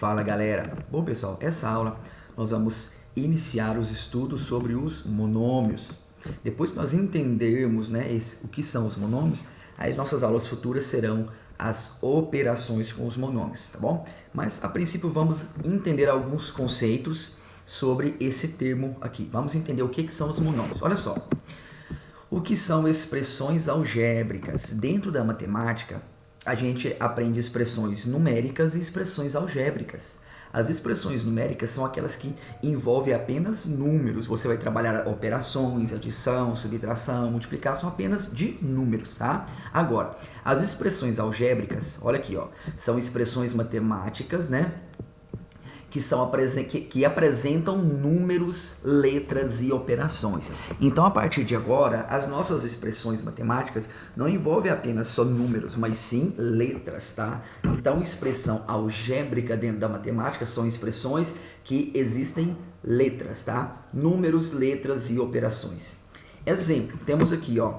Fala galera! Bom pessoal, essa aula nós vamos iniciar os estudos sobre os monômios. Depois que nós entendermos o que são os monômios, aí as nossas aulas futuras serão as operações com os monômios, tá bom? Mas a princípio vamos entender alguns conceitos sobre esse termo aqui. Vamos entender o que são os monômios. Olha só, o que são expressões algébricas? Dentro da matemática, a gente aprende expressões numéricas e expressões algébricas. As expressões numéricas são aquelas que envolvem apenas números. Você vai trabalhar operações, adição, subtração, multiplicação apenas de números, tá? Agora, as expressões algébricas, olha aqui, ó, são expressões matemáticas, que apresentam números, letras e operações. Então, a partir de agora, as nossas expressões matemáticas não envolvem apenas só números, mas sim letras, tá? Então, expressão algébrica dentro da matemática são expressões que existem letras, tá? Números, letras e operações. Exemplo, temos aqui, ó,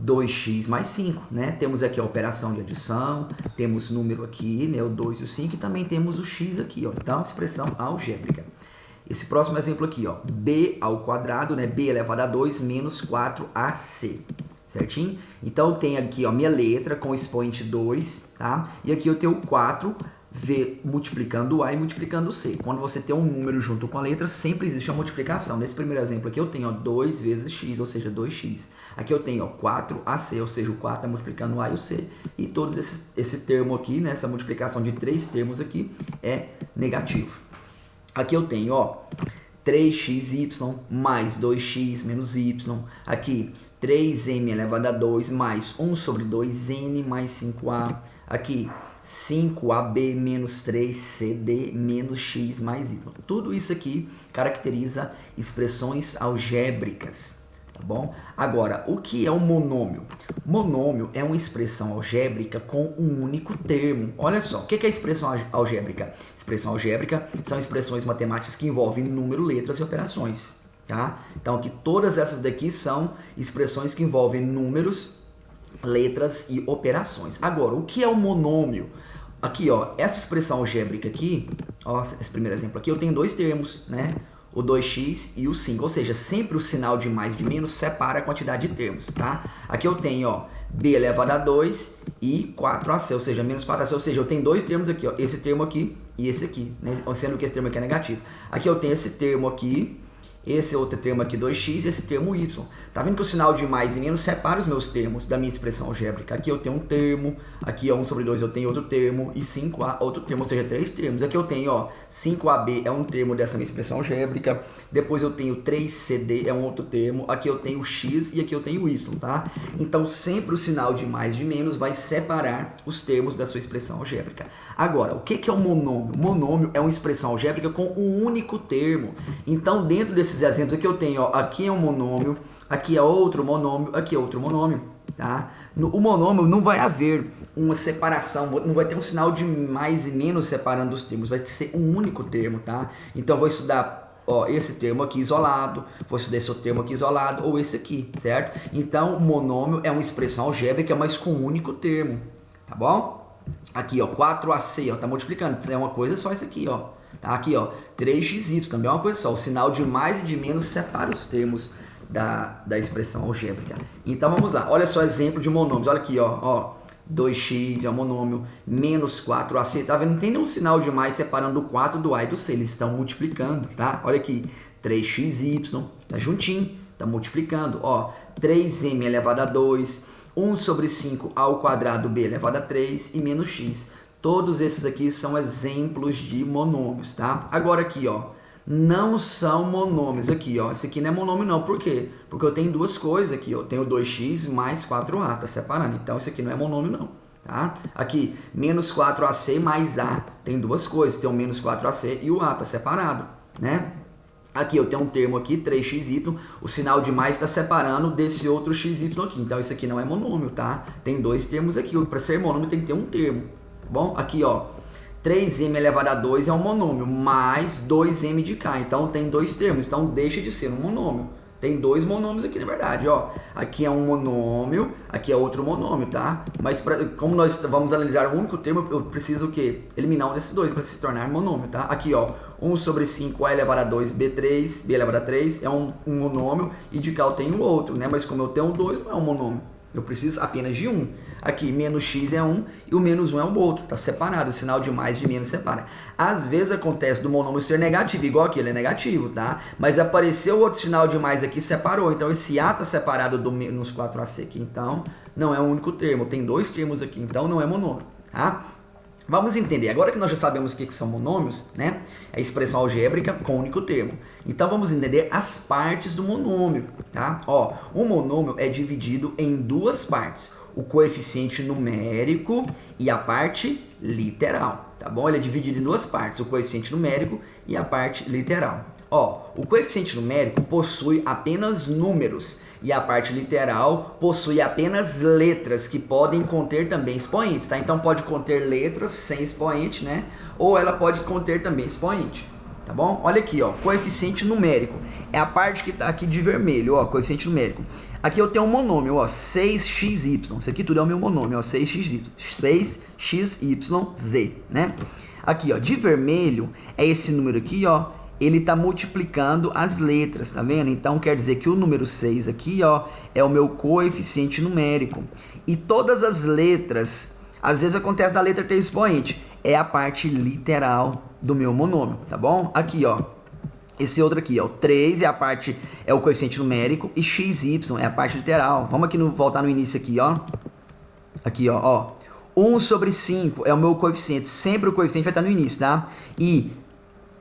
2x mais 5, né? Temos aqui a operação de adição, temos número aqui, né, o 2 e o 5, e também temos o x aqui, ó. Então, expressão algébrica. Esse próximo exemplo aqui, ó, b ao quadrado, né, b elevado a 2 menos 4ac, certinho? Então, eu tenho aqui, ó, minha letra com o expoente 2, tá? E aqui eu tenho 4, V multiplicando o A e multiplicando o C. Quando você tem um número junto com a letra, sempre existe uma multiplicação. Nesse primeiro exemplo aqui eu tenho, ó, 2 vezes x, ou seja, 2x. Aqui eu tenho, ó, 4AC, ou seja, o 4 está multiplicando o A e o C. E todos esse termo aqui, né, essa multiplicação de três termos aqui é negativo. Aqui eu tenho, ó, 3xy mais 2x menos y. Aqui, 3m elevado a 2 mais 1 sobre 2n mais 5a. Aqui, 5ab menos 3cd menos x mais y. Tudo isso aqui caracteriza expressões algébricas, tá bom? Agora, o que é um monômio? Monômio é uma expressão algébrica com um único termo. Olha só, o que é expressão algébrica? Expressão algébrica são expressões matemáticas que envolvem número, letras e operações, tá? Então, aqui todas essas daqui são expressões que envolvem números, letras e operações. Agora, o que é um monômio? Aqui, ó, essa expressão algébrica aqui, ó, esse primeiro exemplo aqui, eu tenho dois termos, né? O 2x e o 5, ou seja, sempre o sinal de mais e de menos separa a quantidade de termos, tá? Aqui eu tenho, ó, b elevado a 2 e 4ac, ou seja, menos 4ac, ou seja, eu tenho dois termos aqui, ó, esse termo aqui e esse aqui, né? Sendo que esse termo aqui é negativo. Aqui eu tenho esse termo aqui, esse outro termo aqui 2x e esse termo y. Tá vendo que o sinal de mais e menos separa os meus termos da minha expressão algébrica? Aqui eu tenho um termo, aqui ó, 1 sobre 2 eu tenho outro termo e 5a outro termo, ou seja, três termos. Aqui eu tenho, ó, 5ab é um termo dessa minha expressão algébrica, depois eu tenho 3cd é um outro termo, aqui eu tenho x e aqui eu tenho y, tá? Então sempre o sinal de mais e de menos vai separar os termos da sua expressão algébrica. Agora, o que é um monômio? Monômio é uma expressão algébrica com um único termo. Então dentro desses exemplos aqui eu tenho, ó, aqui é um monômio, aqui é outro monômio, aqui é outro monômio, tá? O monômio não vai haver uma separação, não vai ter um sinal de mais e menos separando os termos, vai ser um único termo, tá? Então eu vou estudar, ó, esse termo aqui isolado, vou estudar esse outro termo aqui isolado, ou esse aqui, certo? Então o monômio é uma expressão algébrica, mas com um único termo, tá bom? Aqui, ó, 4ac, ó, tá multiplicando, é uma coisa só isso aqui, ó. Tá? Aqui, ó, 3xy, também é uma coisa só. O sinal de mais e de menos separa os termos da expressão algébrica. Então, vamos lá. Olha só exemplo de monômios. Olha aqui, ó, 2x é um monômio, menos 4ac. Tá vendo? Não tem nenhum sinal de mais separando o 4 do a e do c. Eles estão multiplicando, tá? Olha aqui, 3xy, tá juntinho, tá multiplicando. Ó, 3m elevado a 2, 1 sobre 5 ao quadrado b elevado a 3 e menos x. Todos esses aqui são exemplos de monômios, tá? Agora aqui, ó, não são monômios aqui, ó. Esse aqui não é monômio não, por quê? Porque eu tenho duas coisas aqui, ó. Eu tenho 2x mais 4a, tá separando. Então, isso aqui não é monômio não, tá? Aqui, menos 4ac mais a. Tem duas coisas, tem o menos 4ac e o a, tá separado, né? Aqui eu tenho um termo aqui, 3xy, o sinal de mais está separando desse outro xy aqui. Então, isso aqui não é monômio, tá? Tem dois termos aqui, para ser monômio tem que ter um termo. Bom, aqui ó, 3m elevado a 2 é um monômio, mais 2m de cá, então tem dois termos, então deixa de ser um monômio, Tem dois monômios aqui, na verdade, ó. Aqui é um monômio, aqui é outro monômio, tá? Mas como nós vamos analisar um único termo, eu preciso o quê? Eliminar um desses dois para se tornar monômio, tá? Aqui, ó, 1 sobre 5, a elevado a 2, b3, b elevado a 3, é um monômio, e de cá eu tenho outro, né? Mas como eu tenho 2, não é um monômio. Eu preciso apenas de um. Aqui, menos x é 1 e o menos 1 é o outro. Tá separado, o sinal de mais e de menos separa. Às vezes acontece do monômio ser negativo, igual aqui, ele é negativo, tá? Mas apareceu outro sinal de mais aqui, separou. Então, esse A tá separado do menos 4AC aqui. Então, não é um único termo. Tem dois termos aqui, então não é monômio, tá? Vamos entender, agora que nós já sabemos o que são monômios, né? É a expressão algébrica com único termo. Então vamos entender as partes do monômio, tá? Ó, o monômio é dividido em duas partes, o coeficiente numérico e a parte literal, tá bom? Ele é dividido em duas partes, o coeficiente numérico e a parte literal. Ó, o coeficiente numérico possui apenas números e a parte literal possui apenas letras que podem conter também expoentes, tá? Então pode conter letras sem expoente, né? Ou ela pode conter também expoente, tá bom? Olha aqui, ó, coeficiente numérico é a parte que tá aqui de vermelho, ó, coeficiente numérico. Aqui eu tenho um monômio, ó, 6xy. Isso aqui tudo é o meu monômio, ó, 6xyz, né? Aqui, ó, de vermelho é esse número aqui, ó. Ele está multiplicando as letras, tá vendo? Então, quer dizer que o número 6 aqui, ó, é o meu coeficiente numérico. E todas as letras, às vezes acontece da letra ter expoente, é a parte literal do meu monômio, tá bom? Aqui, ó, esse outro aqui, ó, o 3 é o coeficiente numérico e xy é a parte literal. Vamos aqui voltar no início aqui, ó. Aqui, ó, 1 sobre 5 é o meu coeficiente, sempre o coeficiente vai estar no início, tá? E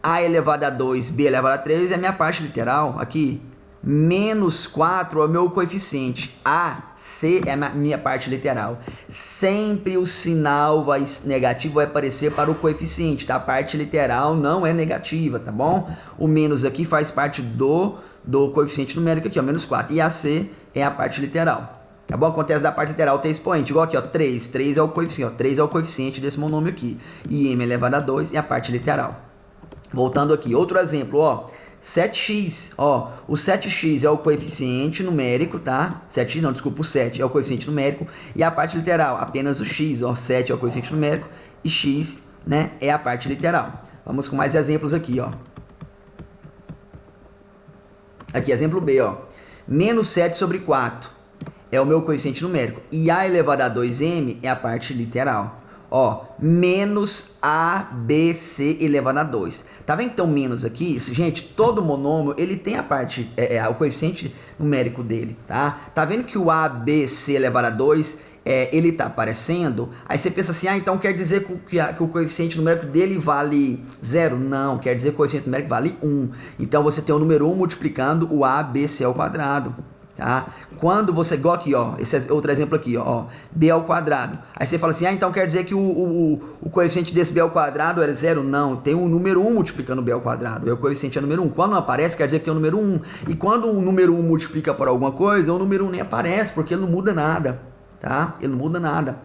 a elevado a 2, b elevado a 3 é a minha parte literal. Aqui, menos 4 é o meu coeficiente. A, C é a minha parte literal. Sempre o sinal negativo vai aparecer para o coeficiente, tá? A parte literal não é negativa, tá bom? O menos aqui faz parte do coeficiente numérico aqui, ó, menos 4. E a C é a parte literal. Tá bom? Acontece da parte literal ter expoente. Igual aqui, ó, 3. 3 é o coeficiente, ó. 3 é o coeficiente desse monômio aqui. E m elevado a 2 é a parte literal. Voltando aqui, outro exemplo, ó, 7x, ó, o 7x é o coeficiente numérico, tá? 7x não, desculpa, o 7 é o coeficiente numérico e a parte literal, apenas o x, ó, 7 é o coeficiente numérico e x, né, é a parte literal. Vamos com mais exemplos aqui, ó. Aqui, exemplo B, ó, menos 7 sobre 4 é o meu coeficiente numérico e a elevado a 2m é a parte literal. Ó, menos ABC elevado a 2. Tá vendo então menos aqui? Gente, todo monômio, ele tem a parte, o coeficiente numérico dele, tá? Tá vendo que o ABC elevado a 2, ele tá aparecendo? Aí você pensa assim, então quer dizer que o coeficiente numérico dele vale 0? Não, quer dizer que o coeficiente numérico vale 1. Então você tem o número 1 multiplicando o ABC ao quadrado. Tá? Quando você, igual aqui, ó, esse é outro exemplo aqui, ó, b ao quadrado. Aí você fala assim, então quer dizer que o coeficiente desse b ao quadrado é 0? Não, tem um número 1 multiplicando b ao quadrado, o coeficiente é número 1. Quando não aparece, quer dizer que tem o número 1. E quando o número 1 multiplica por alguma coisa, o número 1 nem aparece, porque ele não muda nada, tá? Ele não muda nada,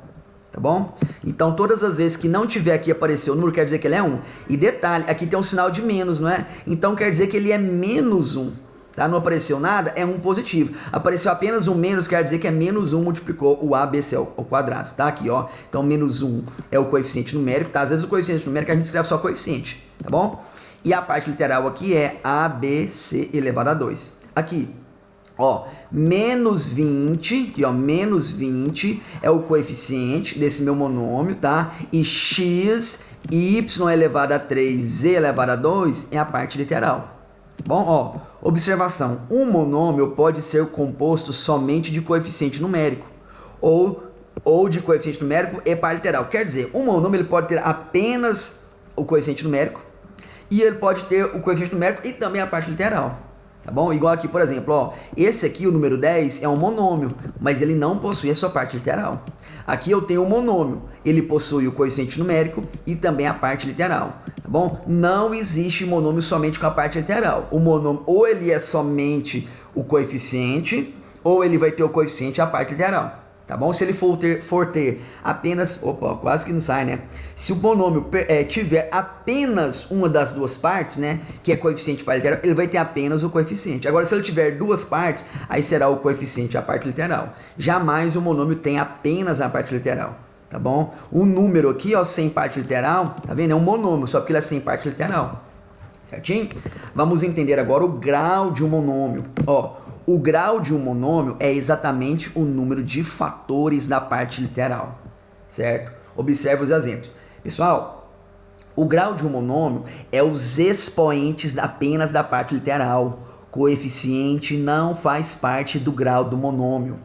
tá bom? Então, todas as vezes que não tiver aqui aparecer o número, quer dizer que ele é 1. E detalhe, aqui tem um sinal de menos, não é? Então, quer dizer que ele é menos 1. Tá? Não apareceu nada, é 1 positivo. Apareceu apenas um menos, quer dizer que é menos 1 multiplicou o ABC ao quadrado. Tá aqui, ó. Então, menos 1 é o coeficiente numérico. Tá? Às vezes o coeficiente numérico a gente escreve só coeficiente. Tá bom? E a parte literal aqui é ABC elevado a 2. Aqui, ó. Menos 20, aqui, ó. Menos 20 é o coeficiente desse meu monômio, tá? E x, y elevado a 3, z elevado a 2 é a parte literal. Bom, ó, observação, um monômio pode ser composto somente de coeficiente numérico ou de coeficiente numérico e par literal. Quer dizer, um monômio ele pode ter apenas o coeficiente numérico e ele pode ter o coeficiente numérico e também a parte literal. Tá bom? Igual aqui, por exemplo, ó, esse aqui, o número 10, é um monômio, mas ele não possui a sua parte literal. Aqui eu tenho um monômio, ele possui o coeficiente numérico e também a parte literal, tá bom? Não existe monômio somente com a parte literal. O monômio ou ele é somente o coeficiente, ou ele vai ter o coeficiente e a parte literal, tá? tá bom? Se ele for ter apenas... Opa, quase que não sai, né? Se o monômio tiver apenas uma das duas partes, né? Que é coeficiente par literal, ele vai ter apenas o coeficiente. Agora, se ele tiver duas partes, aí será o coeficiente a parte literal. Jamais o monômio tem apenas a parte literal, tá bom? O número aqui, ó, sem parte literal, tá vendo? É um monômio, só porque ele é sem parte literal. Certinho? Vamos entender agora o grau de um monômio. Ó, o grau de um monômio é exatamente o número de fatores da parte literal, certo? Observe os exemplos. Pessoal, o grau de um monômio é os expoentes apenas da parte literal. Coeficiente não faz parte do grau do monômio,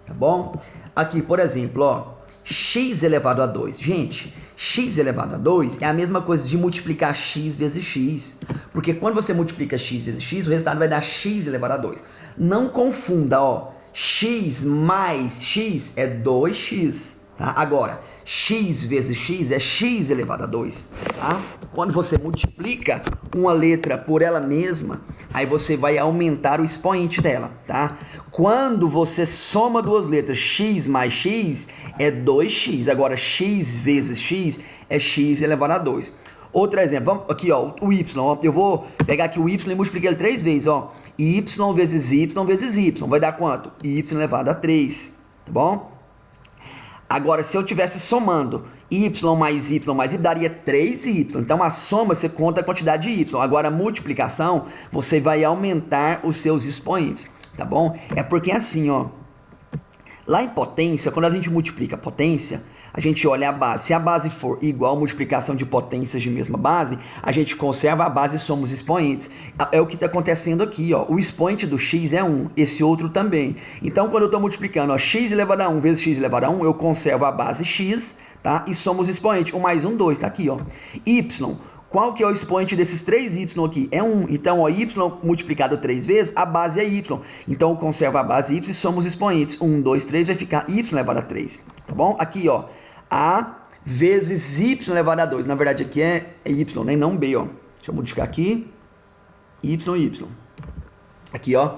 tá bom? Aqui, por exemplo, ó, x elevado a 2. Gente, x elevado a 2 é a mesma coisa de multiplicar x vezes x. Porque quando você multiplica x vezes x, o resultado vai dar x elevado a 2. Não confunda, ó. X mais x é 2x, tá? Agora, x vezes x é x elevado a 2, tá? Quando você multiplica uma letra por ela mesma, aí você vai aumentar o expoente dela, tá? Quando você soma duas letras, x mais x é 2x. Agora, x vezes x é x elevado a 2. Outro exemplo, vamos aqui, ó, o y, ó, eu vou pegar aqui o y e multiplicar ele 3 vezes, ó. Y vezes y, vai dar quanto? Y elevado a 3, tá bom? Agora, se eu estivesse somando y mais y, daria 3y. Então, a soma, você conta a quantidade de y. Agora, a multiplicação, você vai aumentar os seus expoentes, tá bom? É porque assim, ó, lá em potência, quando a gente multiplica a potência, a gente olha a base. Se a base for igual a multiplicação de potências de mesma base, a gente conserva a base e soma os expoentes. É o que está acontecendo aqui, ó. O expoente do x é 1, esse outro também. Então, quando eu estou multiplicando, ó, x elevado a 1 vezes x elevado a 1, eu conservo a base x, tá? E somo os expoentes. 1 mais 1, 2, tá aqui, ó. Y. Qual que é o expoente desses 3y aqui? É 1. Então, ó, y multiplicado 3 vezes, a base é y. Então, eu conservo a base y e somo os expoentes. 1, 2, 3 vai ficar y elevado a 3. Tá bom? Aqui, ó. A vezes y elevado a 2. Na verdade, aqui é y, né? Não b, ó. Deixa eu modificar aqui. Y. Aqui, ó.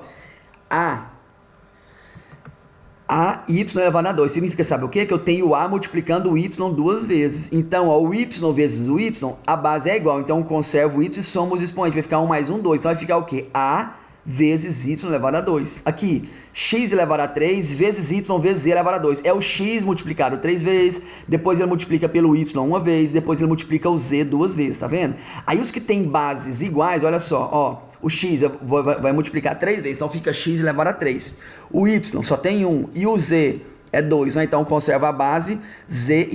A y elevado a 2. Significa, sabe o quê? Que eu tenho a multiplicando o y duas vezes. Então, ó, o y vezes o y, a base é igual. Então, eu conservo o y e somo os expoentes. Vai ficar 1 mais 1, 2. Então, vai ficar o quê? A vezes y elevado a 2. Aqui, x elevado a 3 vezes y vezes z elevado a 2. É o x multiplicado 3 vezes, depois ele multiplica pelo y uma vez, depois ele multiplica o z duas vezes, tá vendo? Aí os que tem bases iguais, olha só, ó, o x vai multiplicar 3 vezes, então fica x elevado a 3. O y só tem 1 e o z é 2, né? Então conserva a base z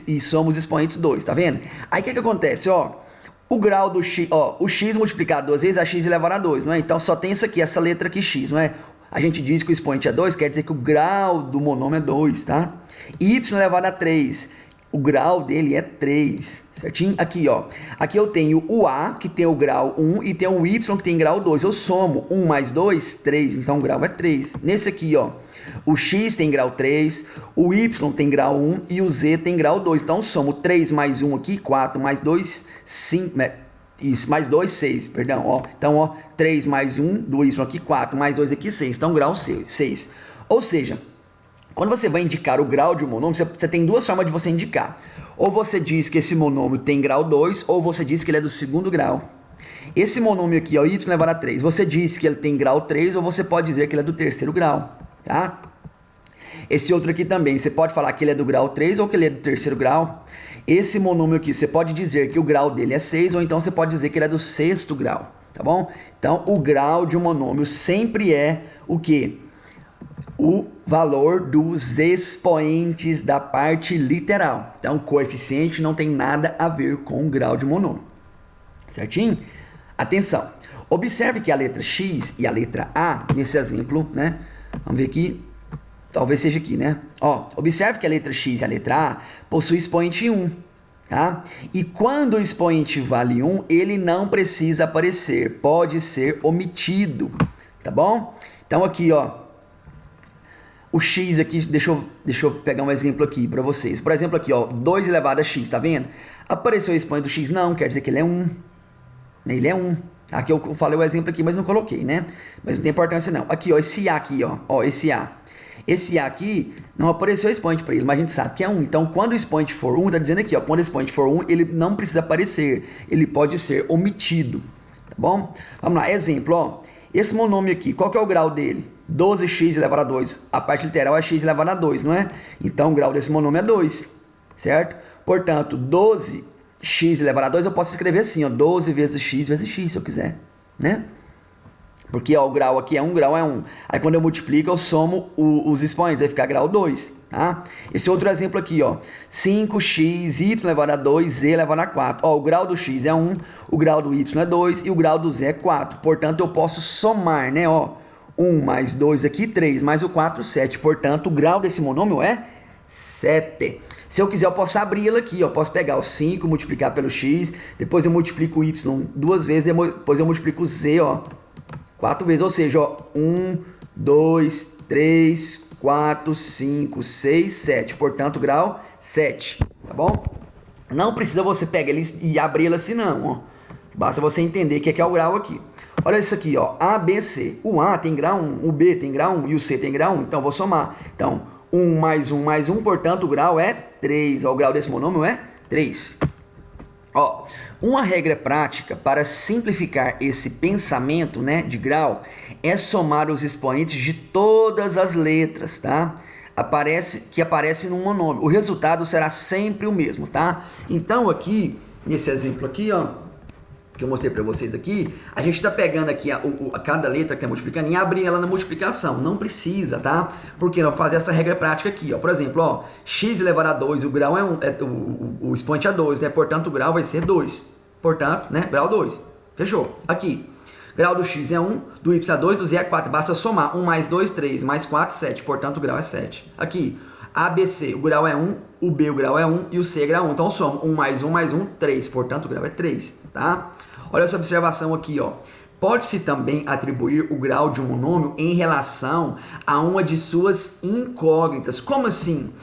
e somos expoentes 2, tá vendo? Aí o que acontece, ó? O grau do x, ó, o x multiplicado duas vezes é x elevado a 2, não é? Então só tem isso aqui, essa letra aqui, x, não é? A gente diz que o expoente é 2, quer dizer que o grau do monômio é 2, tá? Y elevado a 3, o grau dele é 3, certinho? Aqui, ó, aqui eu tenho o a, que tem o grau 1, e tem o y, que tem grau 2. Eu somo 1 mais 2, 3, então o grau é 3. Nesse aqui, ó, o x tem grau 3, o y tem grau 1 e o z tem grau 2. Então, eu somo 3 mais 1 aqui, 4 mais 2, 5, isso, mais 2, 6, perdão, ó. Então, ó, 3 mais 1 do y aqui, 4, mais 2 aqui, 6. Então, grau 6. Ou seja, quando você vai indicar o grau de um monômio, você tem duas formas de você indicar. Ou você diz que esse monômio tem grau 2, ou você diz que ele é do segundo grau. Esse monômio aqui, ó, y elevado a 3, você diz que ele tem grau 3, ou você pode dizer que ele é do terceiro grau, tá? Esse outro aqui também, você pode falar que ele é do grau 3 ou que ele é do terceiro grau. Esse monômio aqui, você pode dizer que o grau dele é 6, ou então você pode dizer que ele é do sexto grau, tá bom? Então, o grau de um monômio sempre é o quê? O valor dos expoentes da parte literal. Então, coeficiente não tem nada a ver com o grau de monômio. Certinho? Atenção. Observe que a letra X e a letra A, nesse exemplo, né? Vamos ver aqui. Talvez seja aqui, né? Ó, observe que a letra X e a letra A possuem expoente 1, tá? E quando o expoente vale 1, ele não precisa aparecer, pode ser omitido, tá bom? Então aqui, ó, o X aqui, deixa eu pegar um exemplo aqui para vocês. Por exemplo aqui, ó, 2 elevado a X, tá vendo? Apareceu o expoente do X? Não, quer dizer que ele é 1. Ele é 1. Aqui eu falei o exemplo aqui, mas não coloquei, né? Mas não tem importância não. Aqui, ó, esse A aqui, ó, esse A. esse A aqui não apareceu expoente para ele, mas a gente sabe que é 1. Então, quando o expoente for 1, está dizendo aqui, ó, quando o expoente for 1, ele não precisa aparecer, ele pode ser omitido, tá bom? Vamos lá, exemplo, ó, esse monômio aqui, qual que é o grau dele? 12x elevado a 2, a parte literal é x elevado a 2, não é? Então, o grau desse monômio é 2, certo? Portanto, 12x elevado a 2, eu posso escrever assim, ó, 12 vezes x, se eu quiser, né? Porque ó, o grau aqui é 1, grau é 1. Aí quando eu multiplico, eu somo os expoentes, vai ficar grau 2, tá? Esse outro exemplo aqui, ó, 5x, y elevado a 2, z elevado a 4. Ó, o grau do x é 1, o grau do y é 2 e o grau do z é 4. Portanto, eu posso somar, né, ó, 1 mais 2 aqui, 3, mais o 4, 7. Portanto, o grau desse monômio é 7. Se eu quiser, eu posso abrir ele aqui, ó. Posso pegar o 5, multiplicar pelo x, depois eu multiplico o y 2 vezes, depois eu multiplico o z, ó, 4 vezes, ou seja, ó, 1, 2, 3, 4, 5, 6, 7. Portanto, grau 7, tá bom? Não precisa você pegar ele e abrir ele assim, não, ó. Basta você entender o que é o grau aqui. Olha isso aqui, ó, A, B, C. O A tem grau 1, o B tem grau 1 e o C tem grau 1. Então, eu vou somar. Então, 1 mais 1, portanto, o grau é 3. Ó, o grau desse monômio é 3. Ó, uma regra prática para simplificar esse pensamento, né, de grau é somar os expoentes de todas as letras, tá? Que aparece num monômio. O resultado será sempre o mesmo, tá? Então aqui, nesse exemplo aqui, ó, que eu mostrei para vocês aqui, a gente está pegando aqui a cada letra que é multiplicando e abrindo ela na multiplicação. Não precisa, tá? Porque nós fazer essa regra prática aqui, ó. Por exemplo, ó, x elevado a 2, o grau é 1, o expoente é 2, né? Portanto, o grau vai ser 2. Portanto, né? Grau 2. Fechou. Aqui, grau do x é 1, do y é 2, do z é 4. Basta somar 1 mais 2, 3, mais 4, 7. Portanto, o grau é 7. Aqui, A, B, C, o grau é 1, o B, o grau é 1 e o C é grau 1. Então, soma 1 mais 1 mais 1, 3. Portanto, o grau é 3, tá? Olha essa observação aqui, ó. Pode-se também atribuir o grau de um monômio em relação a uma de suas incógnitas. Como assim?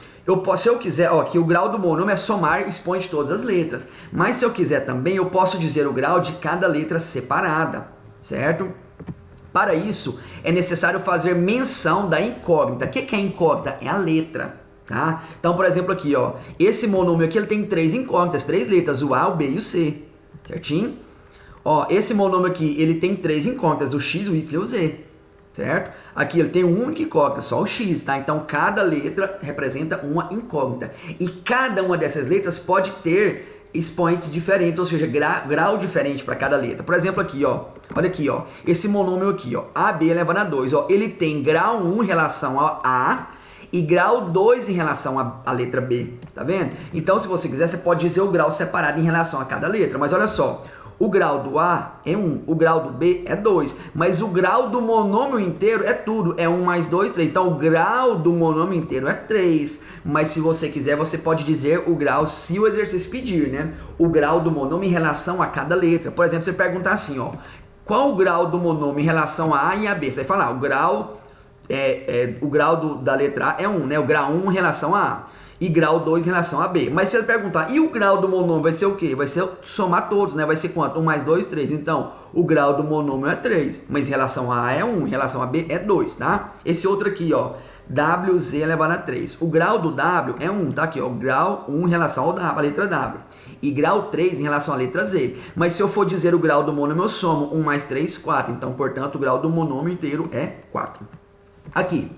Se eu quiser, ó, aqui o grau do monômio é somar expoente de todas as letras. Mas se eu quiser também, eu posso dizer o grau de cada letra separada, certo? Para isso, é necessário fazer menção da incógnita. O que é incógnita? É a letra, tá? Então, por exemplo, aqui, ó, esse monômio aqui ele tem 3 incógnitas, 3 letras, o A, o B e o C, certinho? Ó, esse monômio aqui, ele tem 3 incógnitas, o x, o y e o z, certo? Aqui ele tem uma única incógnita, só o x, tá? Então, cada letra representa uma incógnita. E cada uma dessas letras pode ter expoentes diferentes, ou seja, grau diferente para cada letra. Por exemplo, aqui, ó, olha aqui, ó, esse monômio aqui, ó, AB elevado a 2, ó, ele tem grau 1 em relação a A e grau 2 em relação à letra B, tá vendo? Então, se você quiser, você pode dizer o grau separado em relação a cada letra, mas olha só, o grau do A é 1, o grau do B é 2, mas o grau do monômio inteiro é tudo, é 1 mais 2, 3. Então, o grau do monômio inteiro é 3. Mas se você quiser, você pode dizer o grau, se o exercício pedir, né? O grau do monômio em relação a cada letra. Por exemplo, você perguntar assim, ó, qual o grau do monômio em relação a A e a B? Você vai falar, o grau da letra A é 1, né? O grau 1 em relação a A. E grau 2 em relação a B. Mas se ele perguntar, e o grau do monômio vai ser o quê? Vai ser somar todos, né? Vai ser quanto? 1 mais 2, 3. Então, o grau do monômio é 3. Mas em relação a A é 1, em relação a B é 2, tá? Esse outro aqui, ó, WZ elevado a 3. O grau do W é 1, tá? Aqui, ó, grau 1 em relação ao W, a letra W. E grau 3 em relação à letra Z. Mas se eu for dizer o grau do monômio, eu somo 1 mais 3, 4. Então, portanto, o grau do monômio inteiro é 4. Aqui,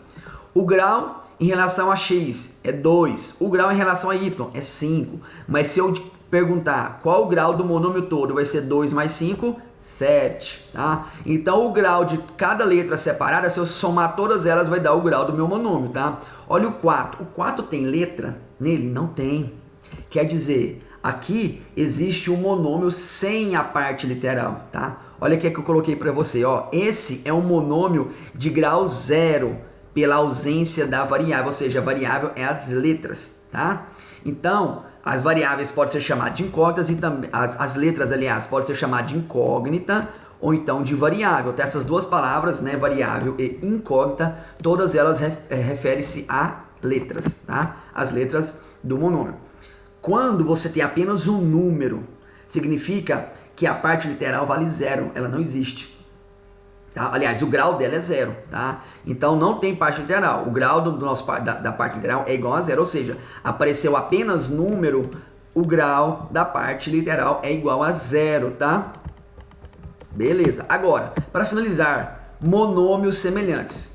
o grau em relação a x é 2, o grau em relação a y é 5, mas se eu perguntar qual o grau do monômio todo, vai ser 2 mais 5, 7, tá? Então, o grau de cada letra separada, se eu somar todas elas, vai dar o grau do meu monômio, tá? Olha o 4, o 4 tem letra? Nele? Não tem. Quer dizer, aqui existe um monômio sem a parte literal, tá? Olha o que é que eu coloquei para você, ó. Esse é um monômio de grau 0, pela ausência da variável, ou seja, a variável é as letras, tá? Então, as variáveis podem ser chamadas de incógnitas e também as letras, aliás, podem ser chamadas de incógnita ou então de variável. Então, essas duas palavras, né, variável e incógnita, todas elas referem-se a letras, tá? As letras do monômio. Quando você tem apenas um número, significa que a parte literal vale 0, ela não existe. Tá? Aliás, o grau dela é zero, tá? Então não tem parte literal. O grau da parte literal é igual a zero, ou seja, apareceu apenas número, o grau da parte literal é igual a zero, tá? Beleza. Agora, para finalizar, monômios semelhantes.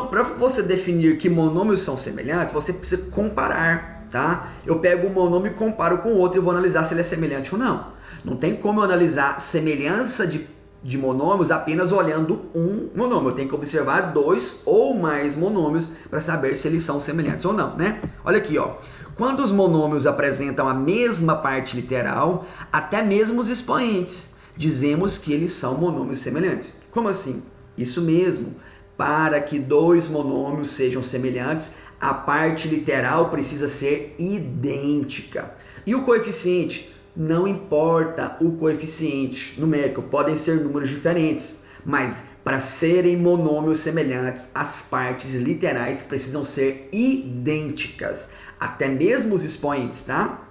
Para você definir que monômios são semelhantes, você precisa comparar, tá? Eu pego um monômio e comparo com outro e vou analisar se ele é semelhante ou não. Não tem como eu analisar semelhança de monômios apenas olhando um monômio. Eu tenho que observar dois ou mais monômios para saber se eles são semelhantes ou não, né? Olha aqui, ó. Quando os monômios apresentam a mesma parte literal, até mesmo os expoentes, dizemos que eles são monômios semelhantes. Como assim? Isso mesmo. Para que dois monômios sejam semelhantes, a parte literal precisa ser idêntica. E o coeficiente? Não importa o coeficiente numérico, podem ser números diferentes, mas para serem monômios semelhantes, as partes literais precisam ser idênticas, até mesmo os expoentes, tá?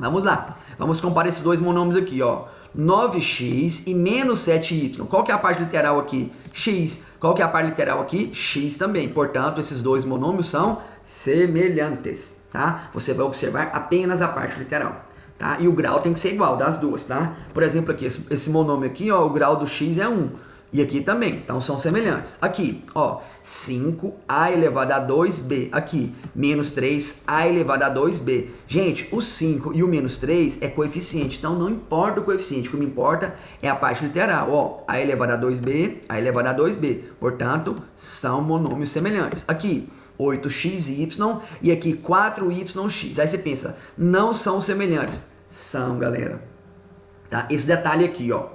Vamos lá, vamos comparar esses dois monômios aqui, ó. 9x e menos 7y. Qual que é a parte literal aqui? X. Qual que é a parte literal aqui? X também. Portanto, esses dois monômios são semelhantes, tá? Você vai observar apenas a parte literal. Tá? E o grau tem que ser igual das duas, tá? Por exemplo, aqui, esse monômio aqui, ó, o grau do x é 1. E aqui também, então são semelhantes. Aqui, ó, 5a elevado a 2b. Aqui, menos 3a elevado a 2b. Gente, o 5 e o menos 3 é coeficiente, então não importa o coeficiente. O que me importa é a parte literal, ó. A elevado a 2b, a elevado a 2b. Portanto, são monômios semelhantes. Aqui, 8xy e aqui 4yx. Aí você pensa, não são semelhantes. São, galera. Tá? Esse detalhe aqui, ó.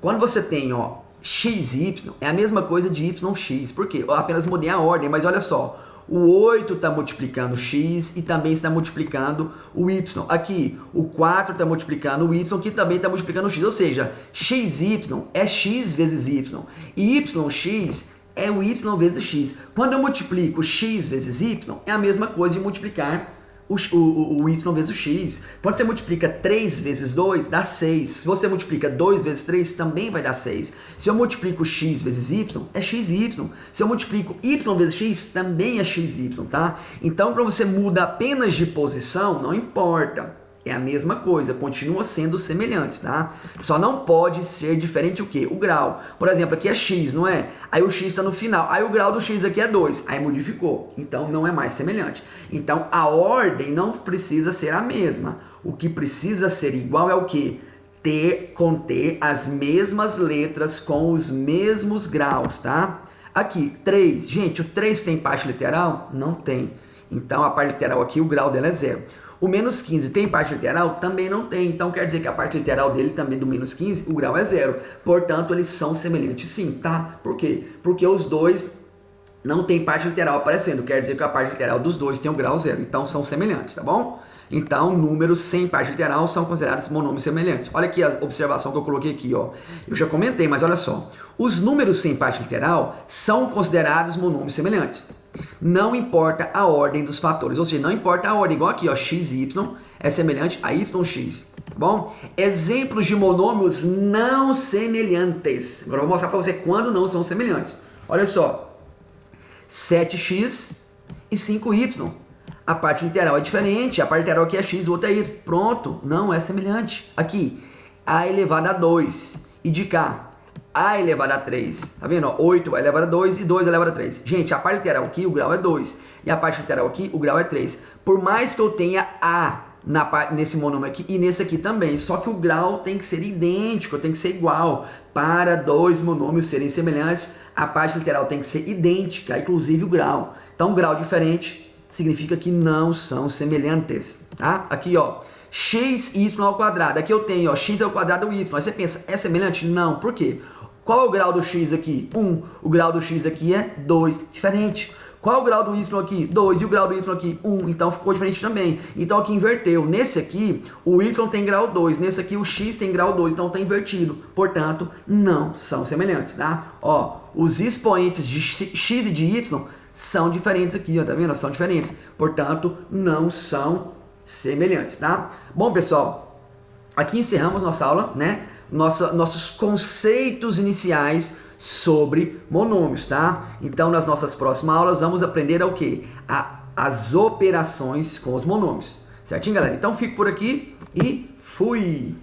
Quando você tem, ó, x e y, é a mesma coisa de yx. Por quê? Eu apenas mudei a ordem, mas olha só. O 8 está multiplicando o x e também está multiplicando o y. Aqui, o 4 está multiplicando o y, que também está multiplicando o x. Ou seja, xy é x vezes y. E yx é o y vezes x. Quando eu multiplico x vezes y, é a mesma coisa de multiplicar o y vezes o x. Quando você multiplica 3 vezes 2, dá 6. Se você multiplica 2 vezes 3, também vai dar 6. Se eu multiplico x vezes y, é xy. Se eu multiplico y vezes x, também é xy, tá? Então, quando você muda apenas de posição, não importa. É a mesma coisa, continua sendo semelhante, tá? Só não pode ser diferente o quê? O grau. Por exemplo, aqui é x, não é? Aí o x está no final. Aí o grau do x aqui é 2. Aí modificou. Então não é mais semelhante. Então a ordem não precisa ser a mesma. O que precisa ser igual é o quê? Conter as mesmas letras com os mesmos graus, tá? Aqui, 3. Gente, o 3 tem parte literal? Não tem. Então a parte literal aqui, o grau dela é 0. O menos 15 tem parte literal? Também não tem. Então quer dizer que a parte literal dele também do menos 15, o grau é 0. Portanto, eles são semelhantes sim, tá? Por quê? Porque os dois não tem parte literal aparecendo. Quer dizer que a parte literal dos dois tem o grau 0. Então são semelhantes, tá bom? Então, números sem parte literal são considerados monômios semelhantes. Olha aqui a observação que eu coloquei aqui, ó. Eu já comentei, mas olha só. Os números sem parte literal são considerados monômios semelhantes. Não importa a ordem dos fatores, ou seja, não importa a ordem, igual aqui, ó, xy é semelhante a yx, tá bom? Exemplos de monômios não semelhantes. Agora eu vou mostrar para você quando não são semelhantes. Olha só, 7x e 5y. A parte literal é diferente, a parte literal aqui é x, o outro é y. Pronto, não é semelhante. Aqui, a elevado a 2 e de cá, a elevado a 3, tá vendo? 8 elevado a 2 e 2 elevado a 3. Gente, a parte literal aqui, o grau é 2. E a parte literal aqui, o grau é 3. Por mais que eu tenha a nesse monômio aqui e nesse aqui também, só que o grau tem que ser idêntico, tem que ser igual. Para dois monômios serem semelhantes, a parte literal tem que ser idêntica, inclusive o grau. Então, grau diferente significa que não são semelhantes, tá? Aqui, ó. Xy ao quadrado. Aqui eu tenho, ó, x é o quadrado do y. Aí você pensa, é semelhante? Não. Por quê? Qual é o grau do x aqui? 1. O grau do x aqui é 2. Diferente. Qual é o grau do y aqui? 2. E o grau do y aqui? 1. Então ficou diferente também. Então aqui inverteu. Nesse aqui, o y tem grau 2. Nesse aqui, o x tem grau 2. Então tá invertido. Portanto, não são semelhantes, tá? Ó, os expoentes de x e de y são diferentes aqui, ó. Tá vendo? São diferentes. Portanto, não são semelhantes, tá? Bom, pessoal, aqui encerramos nossa aula, né? Nossos conceitos iniciais sobre monômios, tá? Então, nas nossas próximas aulas, vamos aprender o quê? As operações com os monômios. Certinho, galera? Então, fico por aqui e fui!